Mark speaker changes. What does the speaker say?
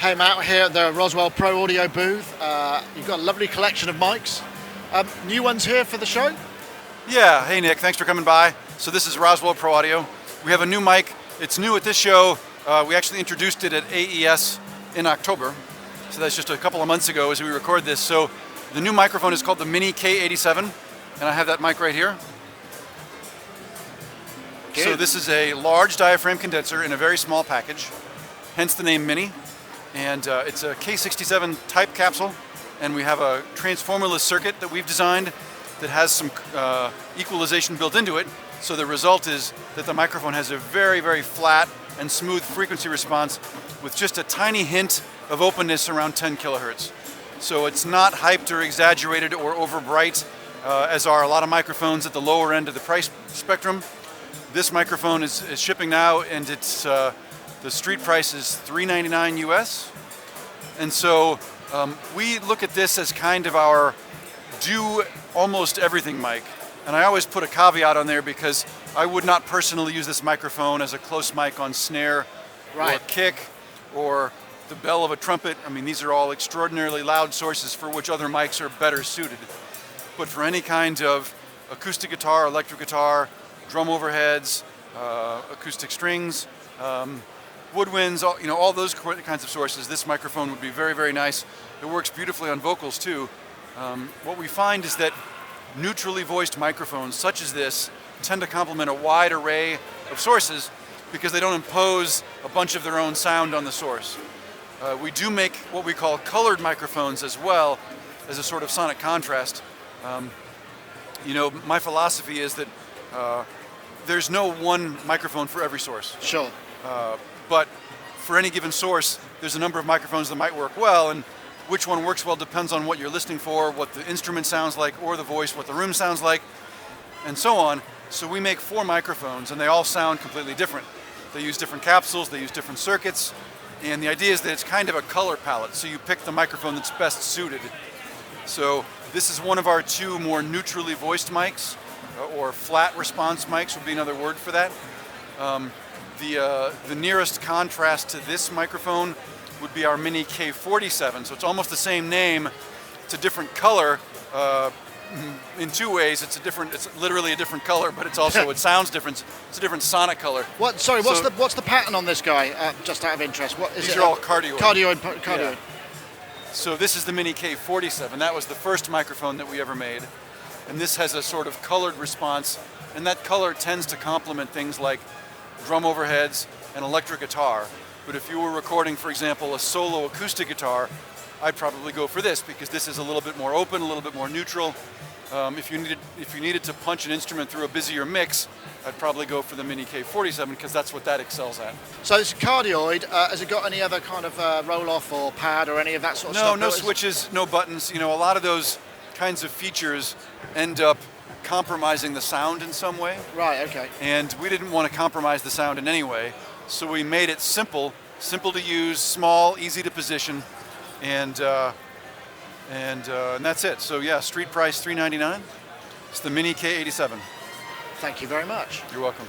Speaker 1: Hey Matt, here at the Roswell Pro Audio booth. You've got a lovely collection of mics. New ones here for the show?
Speaker 2: Yeah, hey Nick, thanks for coming by. So this is Roswell Pro Audio. We have a new mic. It's new at this show. We actually introduced it at AES in October. So that's just a couple of months ago as we record this. So the new microphone is called the Mini K87, and I have that mic right here.
Speaker 1: Good.
Speaker 2: So this is a large diaphragm condenser in a very small package, hence the name Mini. And it's a K87 type capsule, and we have a transformerless circuit that we've designed that has some equalization built into it. So the result is that the microphone has a very, very flat and smooth frequency response with just a tiny hint of openness around 10 kilohertz. So it's not hyped or exaggerated or over bright, as are a lot of microphones at the lower end of the price spectrum. This microphone is shipping now, and it's the street price is $399 US. And so we look at this as kind of our do almost everything mic. And I always put a caveat on there because I would not personally use this microphone as a close mic on snare or kick or the bell of a trumpet. I mean, these are all extraordinarily loud sources for which other mics are better suited. But for any kind of acoustic guitar, electric guitar, drum overheads, acoustic strings, woodwinds, all those kinds of sources, this microphone would be very, very nice. It works beautifully on vocals too. What we find is that neutrally voiced microphones such as this tend to complement a wide array of sources because they don't impose a bunch of their own sound on the source. We do make what we call colored microphones as well as a sort of sonic contrast. My philosophy is that there's no one microphone for every source.
Speaker 1: Sure.
Speaker 2: But for any given source, there's a number of microphones that might work well, and which one works well depends on what you're listening for, what the instrument sounds like, or the voice, what the room sounds like, and so on. So we make 4 microphones, and they all sound completely different. They use different capsules, they use different circuits, and the idea is that it's kind of a color palette, so you pick the microphone that's best suited. So this is one of our 2 more neutrally voiced mics, or flat response mics would be another word for that. The nearest contrast to this microphone would be our Mini K47. So it's almost the same name. It's a different color in 2 ways. It's literally a different color, but it's also it sounds different. It's a different sonic color.
Speaker 1: What's the pattern on this guy? Just out of interest, what is it?
Speaker 2: These are all cardioid.
Speaker 1: Cardioid.
Speaker 2: Yeah. So this is the Mini K47. That was the first microphone that we ever made, and this has a sort of colored response, and that color tends to complement things like drum overheads and electric guitar. But if you were recording, for example, a solo acoustic guitar, I'd probably go for this because this is a little bit more open, a little bit more neutral. If you needed to punch an instrument through a busier mix, I'd probably go for the Mini K47 because that's what that excels at.
Speaker 1: So it's cardioid. Has it got any other kind of roll-off or pad or any of that sort of stuff?
Speaker 2: No switches, no buttons. A lot of those kinds of features end up compromising the sound in some way.
Speaker 1: Right, okay.
Speaker 2: And we didn't want to compromise the sound in any way, so we made it simple to use, small, easy to position, and that's it. So yeah, street price $399. It's the Mini K87.
Speaker 1: Thank you very much.
Speaker 2: You're welcome.